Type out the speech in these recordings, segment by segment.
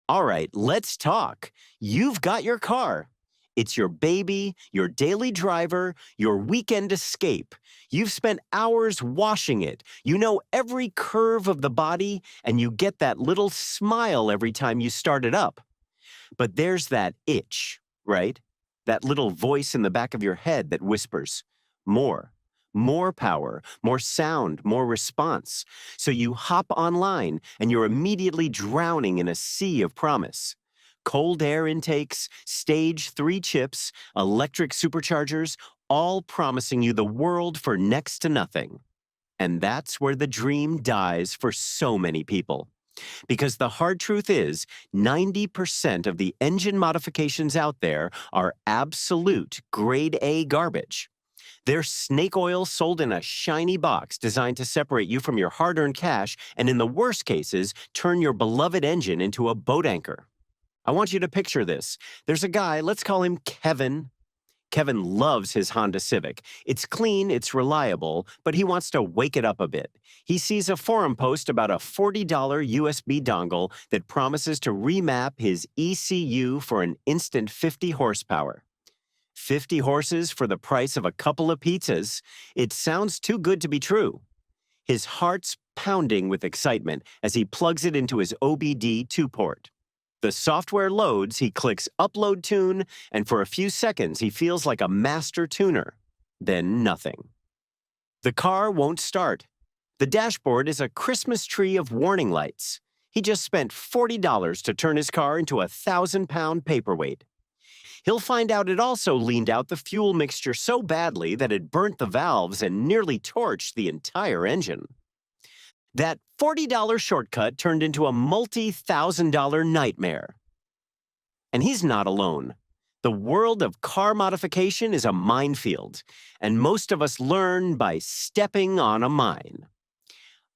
All right, let's talk. You've got your car. It's your baby, your daily driver, your weekend escape. You've spent hours washing it. You know every curve of the body, and you get that little smile every time you start it up. But there's that itch, right? That little voice in the back of your head that whispers, more, more power, more sound, more response. So you hop online and you're immediately drowning in a sea of promise. Cold air intakes, stage 3 chips, electric superchargers, all promising you the world for next to nothing. And that's where the dream dies for so many people. Because the hard truth is, 90% of the engine modifications out there are absolute grade A garbage. They're snake oil sold in a shiny box designed to separate you from your hard-earned cash and in the worst cases, turn your beloved engine into a boat anchor. I want you to picture this. There's a guy, let's call him Kevin. Kevin loves his Honda Civic. It's clean, it's reliable, but he wants to wake it up a bit. He sees a forum post about a $40 USB dongle that promises to remap his ECU for an instant 50 horsepower. 50 horses for the price of a couple of pizzas. It sounds too good to be true. His heart's pounding with excitement as he plugs it into his OBD 2-port. The software loads, he clicks Upload Tune, and for a few seconds he feels like a master tuner. Then nothing. The car won't start. The dashboard is a Christmas tree of warning lights. He just spent $40 to turn his car into a 1,000-pound paperweight. He'll find out it also leaned out the fuel mixture so badly that it burnt the valves and nearly torched the entire engine. That $40 shortcut turned into a multi-$1,000 nightmare. And he's not alone. The world of car modification is a minefield, and most of us learn by stepping on a mine.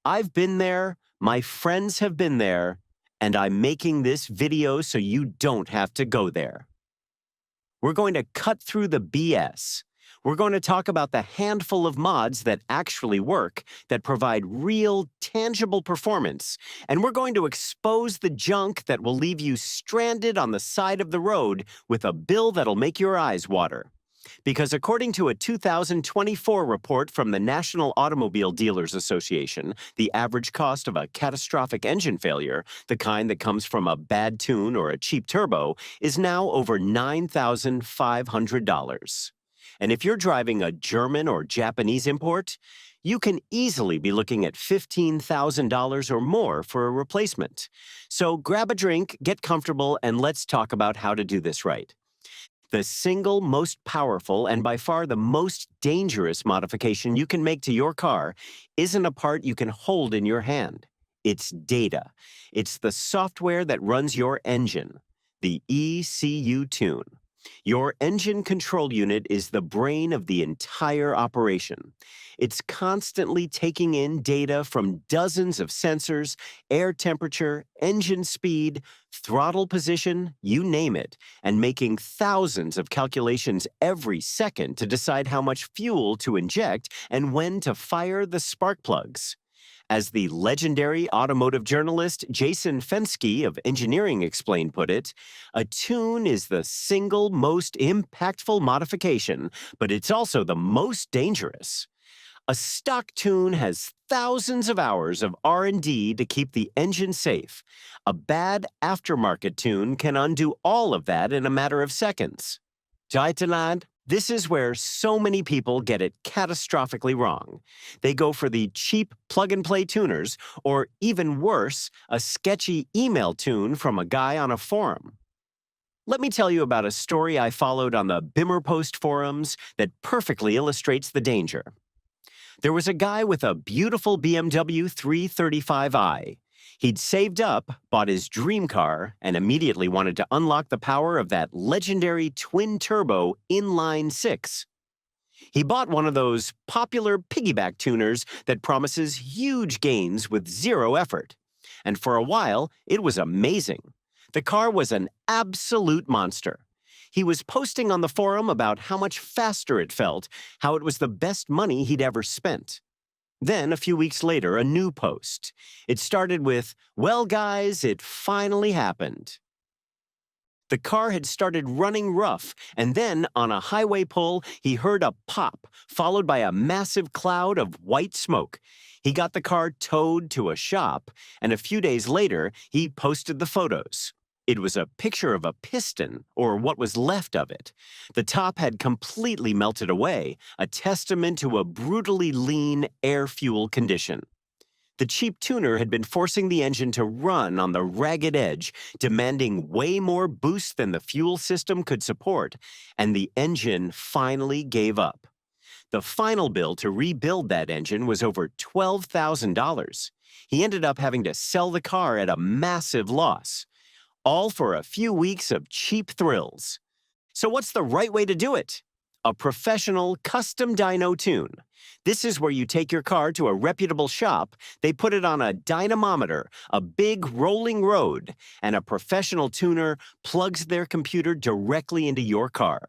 I've been there, my friends have been there, and I'm making this video so you don't have to go there. We're going to cut through the BS. We're going to talk about the handful of mods that actually work, that provide real, tangible performance, and we're going to expose the junk that will leave you stranded on the side of the road with a bill that'll make your eyes water. Because according to a 2024 report from the National Automobile Dealers Association, the average cost of a catastrophic engine failure, the kind that comes from a bad tune or a cheap turbo, is now over $9,500. And if you're driving a German or Japanese import, you can easily be looking at $15,000 or more for a replacement. So grab a drink, get comfortable, and let's talk about how to do this right. The single most powerful and by far the most dangerous modification you can make to your car isn't a part you can hold in your hand. It's data. It's the software that runs your engine, the ECU tune. Your engine control unit is the brain of the entire operation. It's constantly taking in data from dozens of sensors, air temperature, engine speed, throttle position, you name it, and making thousands of calculations every second to decide how much fuel to inject and when to fire the spark plugs. As the legendary automotive journalist Jason Fenske of Engineering Explained put it, a tune is the single most impactful modification, but it's also the most dangerous. A stock tune has thousands of hours of R&D to keep the engine safe. A bad aftermarket tune can undo all of that in a matter of seconds. Jaitanand, this is where so many people get it catastrophically wrong. They go for the cheap plug-and-play tuners, or even worse, a sketchy email tune from a guy on a forum. Let me tell you about a story I followed on the Bimmerpost forums that perfectly illustrates the danger. There was a guy with a beautiful BMW 335i. He'd saved up, bought his dream car, and immediately wanted to unlock the power of that legendary twin-turbo inline-six. He bought one of those popular piggyback tuners that promises huge gains with zero effort. And for a while, it was amazing. The car was an absolute monster. He was posting on the forum about how much faster it felt, how it was the best money he'd ever spent. Then, a few weeks later, a new post. It started with, "Well, guys, it finally happened." The car had started running rough, and then, on a highway pull, he heard a pop, followed by a massive cloud of white smoke. He got the car towed to a shop, and a few days later, he posted the photos. It was a picture of a piston, or what was left of it. The top had completely melted away, a testament to a brutally lean air-fuel condition. The cheap tuner had been forcing the engine to run on the ragged edge, demanding way more boost than the fuel system could support, and the engine finally gave up. The final bill to rebuild that engine was over $12,000. He ended up having to sell the car at a massive loss, all for a few weeks of cheap thrills. So what's the right way to do it? A professional custom dyno tune. This is where you take your car to a reputable shop, they put it on a dynamometer, a big rolling road, and a professional tuner plugs their computer directly into your car.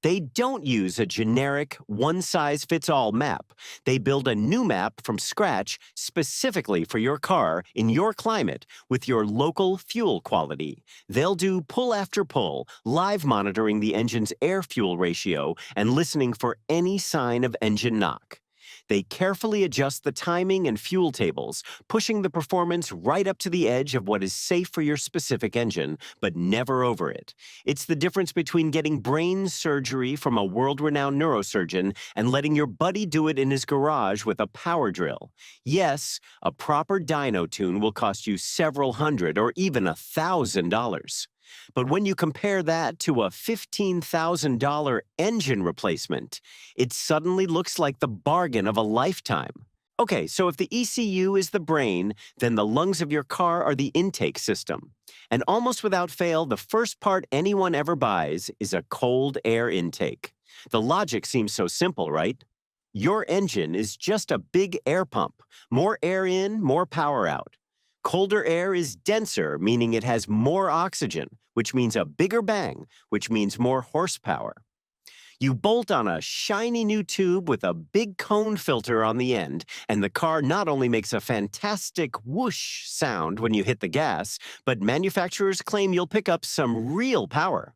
They don't use a generic one-size-fits-all map. They build a new map from scratch specifically for your car in your climate with your local fuel quality. They'll do pull after pull, live monitoring the engine's air-fuel ratio and listening for any sign of engine knock. They carefully adjust the timing and fuel tables, pushing the performance right up to the edge of what is safe for your specific engine, but never over it. It's the difference between getting brain surgery from a world-renowned neurosurgeon and letting your buddy do it in his garage with a power drill. Yes, a proper dyno tune will cost you several hundred or even $1,000. But when you compare that to a $15,000 engine replacement, it suddenly looks like the bargain of a lifetime. Okay, so if the ECU is the brain, then the lungs of your car are the intake system. And almost without fail, the first part anyone ever buys is a cold air intake. The logic seems so simple, right? Your engine is just a big air pump. More air in, more power out. Colder air is denser, meaning it has more oxygen, which means a bigger bang, which means more horsepower. You bolt on a shiny new tube with a big cone filter on the end, and the car not only makes a fantastic whoosh sound when you hit the gas, but manufacturers claim you'll pick up some real power.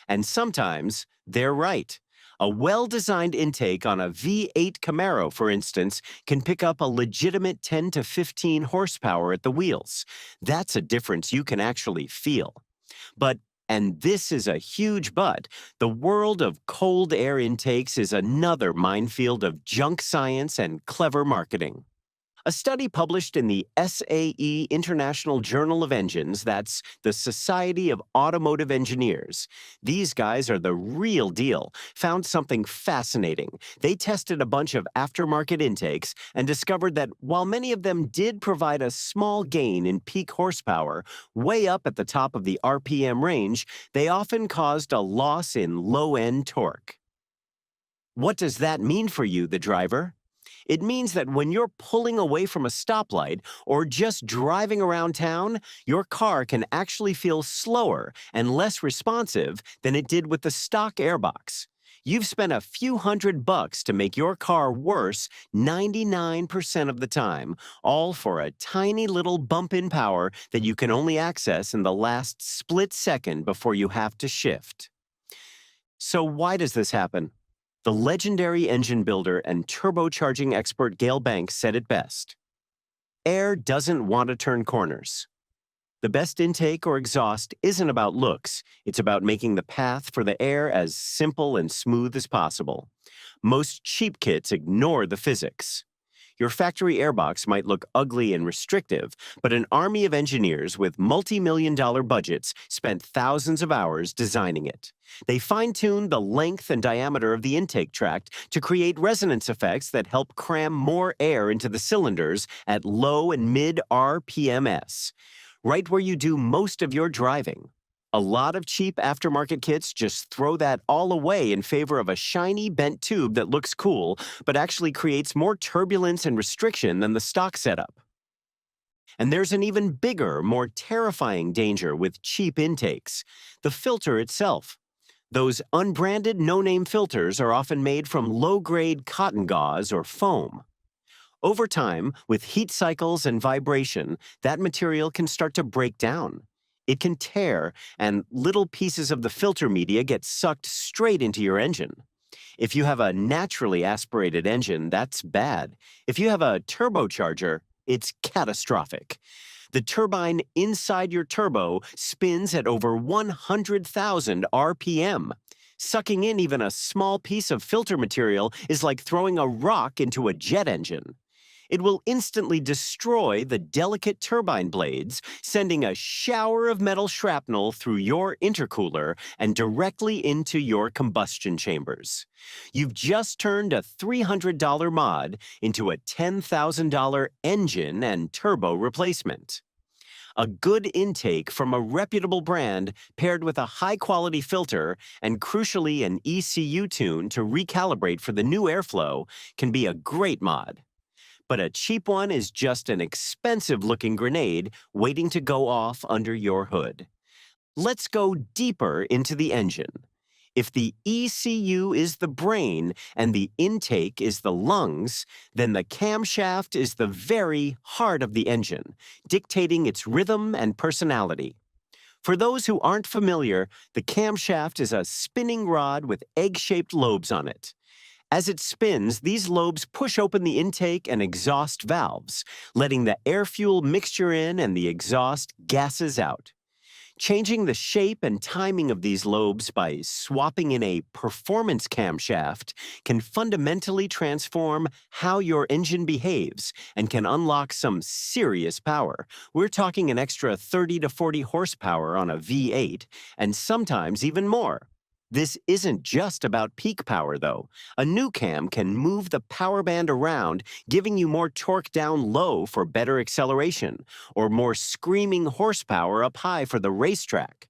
And sometimes they're right. A well-designed intake on a V8 Camaro, for instance, can pick up a legitimate 10 to 15 horsepower at the wheels. That's a difference you can actually feel. But, and this is a huge but, the world of cold air intakes is another minefield of junk science and clever marketing. A study published in the SAE International Journal of Engines, that's the Society of Automotive Engineers. These guys are the real deal, found something fascinating. They tested a bunch of aftermarket intakes and discovered that while many of them did provide a small gain in peak horsepower, way up at the top of the RPM range, they often caused a loss in low-end torque. What does that mean for you, the driver? It means that when you're pulling away from a stoplight or just driving around town, your car can actually feel slower and less responsive than it did with the stock airbox. You've spent a few $100 to make your car worse 99% of the time, all for a tiny little bump in power that you can only access in the last split second before you have to shift. So why does this happen? The legendary engine builder and turbocharging expert Gale Banks said it best. Air doesn't want to turn corners. The best intake or exhaust isn't about looks, it's about making the path for the air as simple and smooth as possible. Most cheap kits ignore the physics. Your factory airbox might look ugly and restrictive, but an army of engineers with multi-million-dollar budgets spent thousands of hours designing it. They fine-tuned the length and diameter of the intake tract to create resonance effects that help cram more air into the cylinders at low and mid RPMs, right where you do most of your driving. A lot of cheap aftermarket kits just throw that all away in favor of a shiny bent tube that looks cool, but actually creates more turbulence and restriction than the stock setup. And there's an even bigger, more terrifying danger with cheap intakes: the filter itself. Those unbranded, no-name filters are often made from low-grade cotton gauze or foam. Over time, with heat cycles and vibration, that material can start to break down. It can tear, and little pieces of the filter media get sucked straight into your engine. If you have a naturally aspirated engine, that's bad. If you have a turbocharger, it's catastrophic. The turbine inside your turbo spins at over 100,000 RPM. Sucking in even a small piece of filter material is like throwing a rock into a jet engine. It will instantly destroy the delicate turbine blades, sending a shower of metal shrapnel through your intercooler and directly into your combustion chambers. You've just turned a $300 mod into a $10,000 engine and turbo replacement. A good intake from a reputable brand paired with a high-quality filter and crucially an ECU tune to recalibrate for the new airflow can be a great mod. But a cheap one is just an expensive-looking grenade waiting to go off under your hood. Let's go deeper into the engine. If the ECU is the brain and the intake is the lungs, then the camshaft is the very heart of the engine, dictating its rhythm and personality. For those who aren't familiar, the camshaft is a spinning rod with egg-shaped lobes on it. As it spins, these lobes push open the intake and exhaust valves, letting the air-fuel mixture in and the exhaust gases out. Changing the shape and timing of these lobes by swapping in a performance camshaft can fundamentally transform how your engine behaves and can unlock some serious power. We're talking an extra 30 to 40 horsepower on a V8, and sometimes even more. This isn't just about peak power, though. A new cam can move the power band around, giving you more torque down low for better acceleration, or more screaming horsepower up high for the racetrack.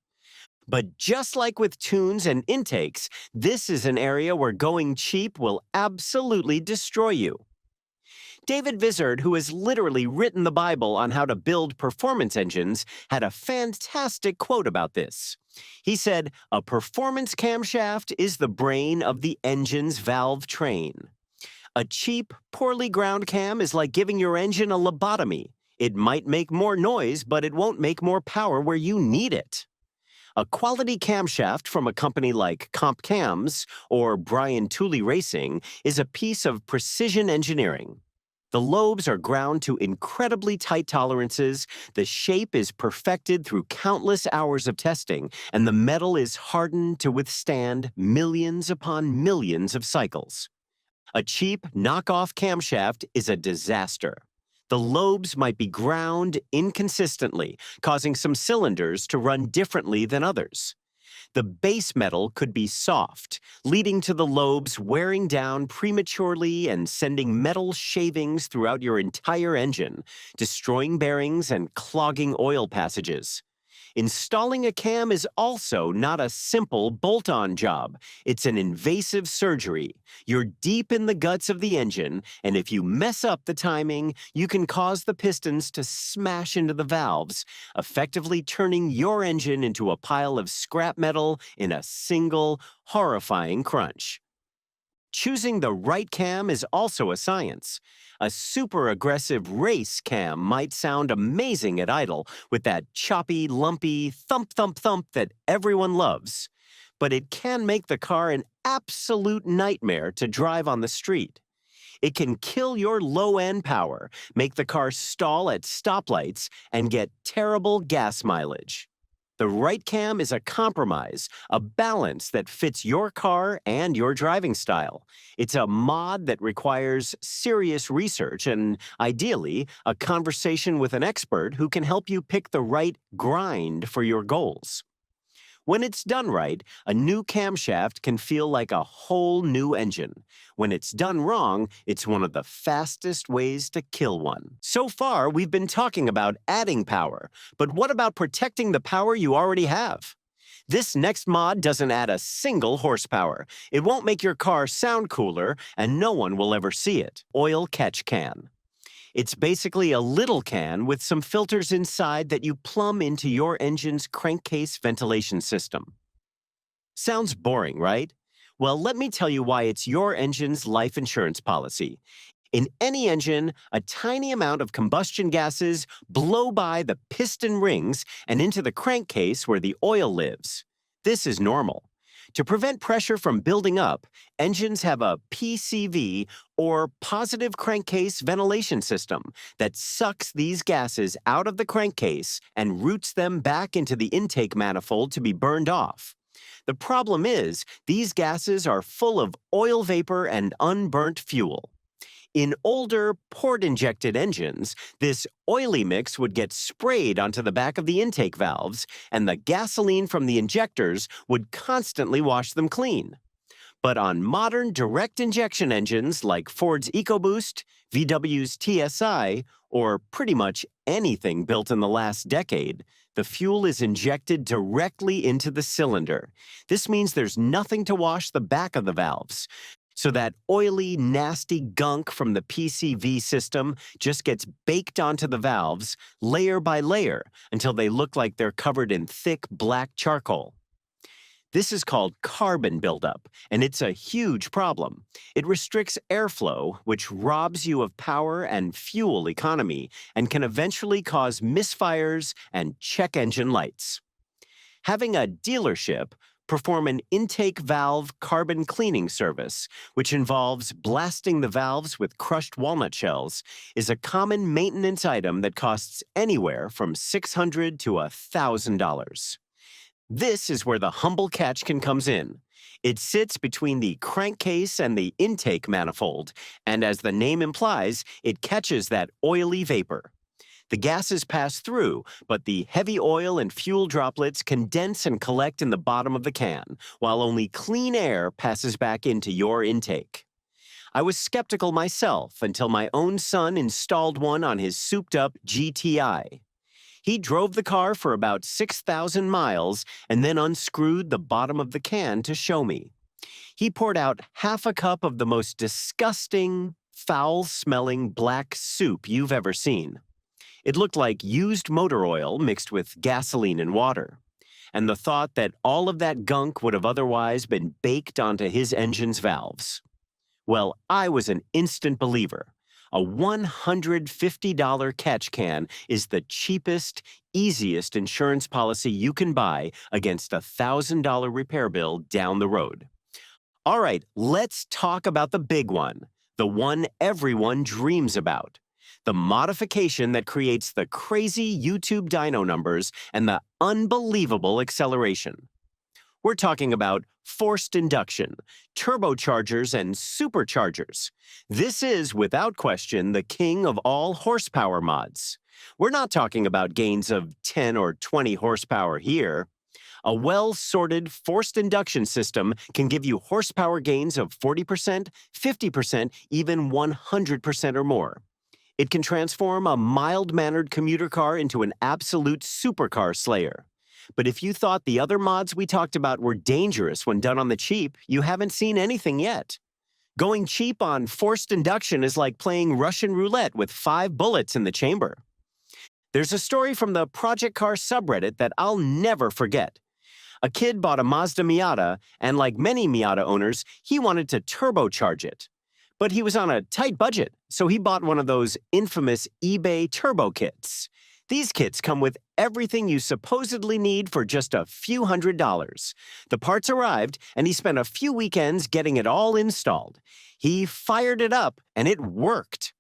But just like with tunes and intakes, this is an area where going cheap will absolutely destroy you. David Vizard, who has literally written the Bible on how to build performance engines, had a fantastic quote about this. He said, "A performance camshaft is the brain of the engine's valve train. A cheap, poorly ground cam is like giving your engine a lobotomy. It might make more noise, but it won't make more power where you need it." A quality camshaft from a company like Comp Cams or Brian Tooley Racing is a piece of precision engineering. The lobes are ground to incredibly tight tolerances, the shape is perfected through countless hours of testing, and the metal is hardened to withstand millions upon millions of cycles. A cheap, knockoff camshaft is a disaster. The lobes might be ground inconsistently, causing some cylinders to run differently than others. The base metal could be soft, leading to the lobes wearing down prematurely and sending metal shavings throughout your entire engine, destroying bearings and clogging oil passages. Installing a cam is also not a simple bolt-on job. It's an invasive surgery. You're deep in the guts of the engine, and if you mess up the timing, you can cause the pistons to smash into the valves, effectively turning your engine into a pile of scrap metal in a single, horrifying crunch. Choosing the right cam is also a science. A super aggressive race cam might sound amazing at idle with that choppy, lumpy thump thump thump that everyone loves. But it can make the car an absolute nightmare to drive on the street. It can kill your low-end power, make the car stall at stoplights, and get terrible gas mileage. The right cam is a compromise, a balance that fits your car and your driving style. It's a mod that requires serious research and, ideally, a conversation with an expert who can help you pick the right grind for your goals. When it's done right, a new camshaft can feel like a whole new engine. When it's done wrong, it's one of the fastest ways to kill one. So far, we've been talking about adding power, but what about protecting the power you already have? This next mod doesn't add a single horsepower. It won't make your car sound cooler, and no one will ever see it. Oil catch can. It's basically a little can with some filters inside that you plumb into your engine's crankcase ventilation system. Sounds boring, right? Well, let me tell you why it's your engine's life insurance policy. In any engine, a tiny amount of combustion gases blow by the piston rings and into the crankcase where the oil lives. This is normal. To prevent pressure from building up, engines have a PCV, or positive crankcase ventilation system, that sucks these gases out of the crankcase and routes them back into the intake manifold to be burned off. The problem is, these gases are full of oil vapor and unburnt fuel. In older, port-injected engines, this oily mix would get sprayed onto the back of the intake valves, and the gasoline from the injectors would constantly wash them clean. But on modern direct injection engines like Ford's EcoBoost, VW's TSI, or pretty much anything built in the last decade, the fuel is injected directly into the cylinder. This means there's nothing to wash the back of the valves. So that oily, nasty gunk from the PCV system just gets baked onto the valves, layer by layer, until they look like they're covered in thick black charcoal. This is called carbon buildup, and it's a huge problem. It restricts airflow, which robs you of power and fuel economy, and can eventually cause misfires and check engine lights. Having a dealership perform an intake valve carbon cleaning service, which involves blasting the valves with crushed walnut shells, is a common maintenance item that costs anywhere from $600 to $1,000. This is where the humble catch comes in. It sits between the crankcase and the intake manifold, and as the name implies, it catches that oily vapor. The gases pass through, but the heavy oil and fuel droplets condense and collect in the bottom of the can, while only clean air passes back into your intake. I was skeptical myself until my own son installed one on his souped-up GTI. He drove the car for about 6,000 miles and then unscrewed the bottom of the can to show me. He poured out half a cup of the most disgusting, foul-smelling black soup you've ever seen. It looked like used motor oil mixed with gasoline and water. And the thought that all of that gunk would have otherwise been baked onto his engine's valves. Well, I was an instant believer. A $150 catch can is the cheapest, easiest insurance policy you can buy against a $1,000 repair bill down the road. All right, let's talk about the big one, the one everyone dreams about. The modification that creates the crazy YouTube dyno numbers and the unbelievable acceleration. We're talking about forced induction, turbochargers, and superchargers. This is, without question, the king of all horsepower mods. We're not talking about gains of 10 or 20 horsepower here. A well-sorted forced induction system can give you horsepower gains of 40%, 50%, even 100% or more. It can transform a mild-mannered commuter car into an absolute supercar slayer. But if you thought the other mods we talked about were dangerous when done on the cheap, you haven't seen anything yet. Going cheap on forced induction is like playing Russian roulette with 5 bullets in the chamber. There's a story from the Project Car subreddit that I'll never forget. A kid bought a Mazda Miata, and like many Miata owners, he wanted to turbocharge it. But he was on a tight budget, so he bought one of those infamous eBay turbo kits. These kits come with everything you supposedly need for just a few $100s. The parts arrived, and he spent a few weekends getting it all installed. He fired it up, and it worked.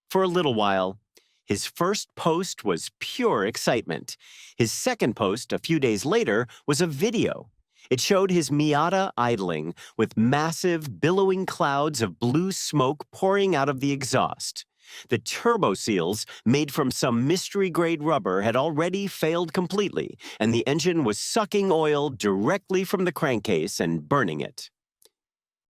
For a little while, his first post was pure excitement. His second post, a few days later, was a video. It showed his Miata idling, with massive, billowing clouds of blue smoke pouring out of the exhaust. The turbo seals, made from some mystery-grade rubber, had already failed completely, and the engine was sucking oil directly from the crankcase and burning it.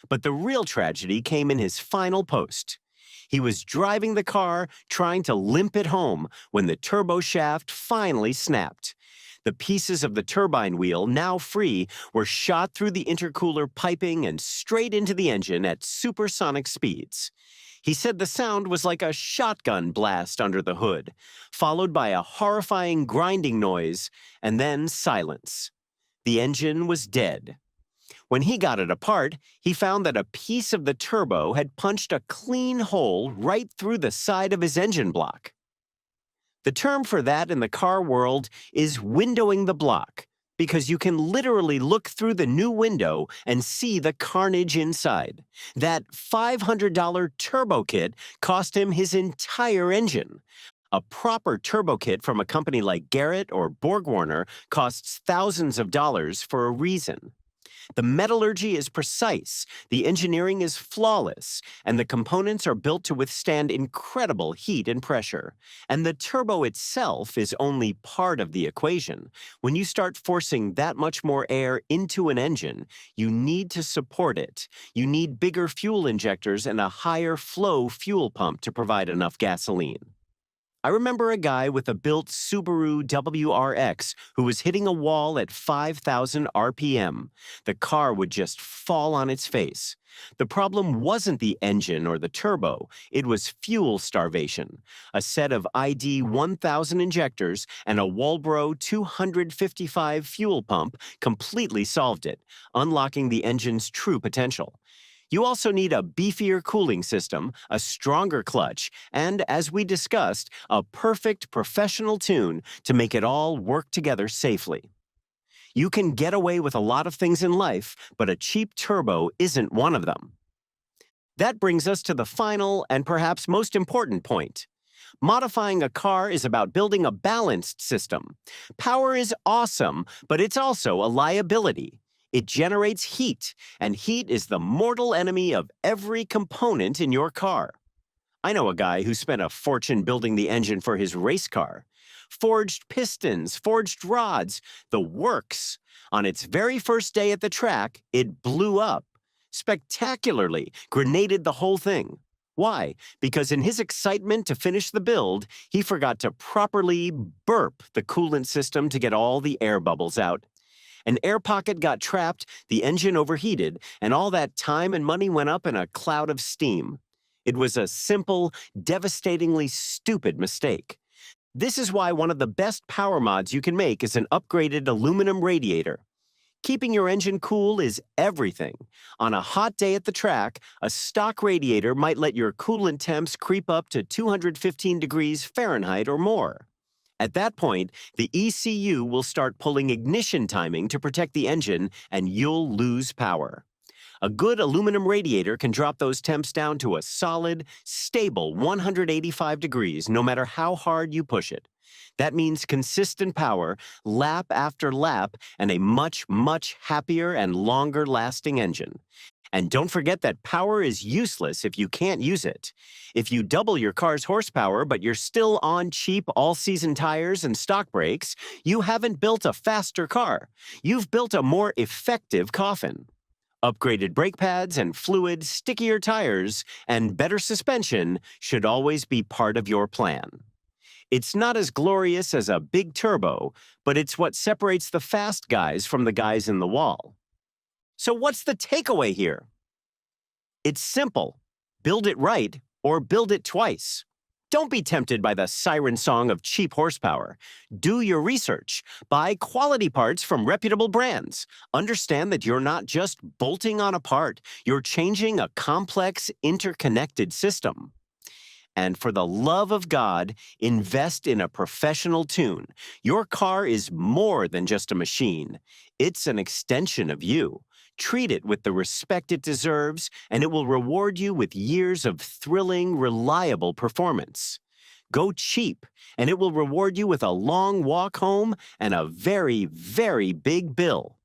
But the real tragedy came in his final post. He was driving the car, trying to limp it home, when the turbo shaft finally snapped. The pieces of the turbine wheel, now free, were shot through the intercooler piping and straight into the engine at supersonic speeds. He said the sound was like a shotgun blast under the hood, followed by a horrifying grinding noise, and then silence. The engine was dead. When he got it apart, he found that a piece of the turbo had punched a clean hole right through the side of his engine block. The term for that in the car world is windowing the block, because you can literally look through the new window and see the carnage inside. That $500 turbo kit cost him his entire engine. A proper turbo kit from a company like Garrett or BorgWarner costs thousands of dollars for a reason. The metallurgy is precise, the engineering is flawless, and the components are built to withstand incredible heat and pressure. And the turbo itself is only part of the equation. When you start forcing that much more air into an engine, you need to support it. You need bigger fuel injectors and a higher flow fuel pump to provide enough gasoline. I remember a guy with a built Subaru WRX who was hitting a wall at 5,000 RPM. The car would just fall on its face. The problem wasn't the engine or the turbo, it was fuel starvation. A set of ID 1000 injectors and a Walbro 255 fuel pump completely solved it, unlocking the engine's true potential. You also need a beefier cooling system, a stronger clutch, and, as we discussed, a perfect professional tune to make it all work together safely. You can get away with a lot of things in life, but a cheap turbo isn't one of them. That brings us to the final and perhaps most important point. Modifying a car is about building a balanced system. Power is awesome, but it's also a liability. It generates heat, and heat is the mortal enemy of every component in your car. I know a guy who spent a fortune building the engine for his race car. Forged pistons, forged rods, the works. On its very first day at the track, it blew up. Spectacularly, grenaded the whole thing. Why? Because in his excitement to finish the build, he forgot to properly burp the coolant system to get all the air bubbles out. An air pocket got trapped, the engine overheated, and all that time and money went up in a cloud of steam. It was a simple, devastatingly stupid mistake. This is why one of the best power mods you can make is an upgraded aluminum radiator. Keeping your engine cool is everything. On a hot day at the track, a stock radiator might let your coolant temps creep up to 215 degrees Fahrenheit or more. At that point, the ECU will start pulling ignition timing to protect the engine, and you'll lose power. A good aluminum radiator can drop those temps down to a solid, stable 185 degrees no matter how hard you push it. That means consistent power, lap after lap, and a much, much happier and longer-lasting engine. And don't forget that power is useless if you can't use it. If you double your car's horsepower but you're still on cheap all-season tires and stock brakes, you haven't built a faster car. You've built a more effective coffin. Upgraded brake pads and fluid, stickier tires, and better suspension should always be part of your plan. It's not as glorious as a big turbo, but it's what separates the fast guys from the guys in the wall. So what's the takeaway here? It's simple. Build it right or build it twice. Don't be tempted by the siren song of cheap horsepower. Do your research. Buy quality parts from reputable brands. Understand that you're not just bolting on a part, you're changing a complex, interconnected system. And for the love of God, invest in a professional tune. Your car is more than just a machine. It's an extension of you. Treat it with the respect it deserves, and it will reward you with years of thrilling, reliable performance. Go cheap, and it will reward you with a long walk home and a very, very big bill.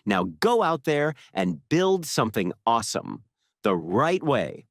Now go out there and build something awesome, the right way.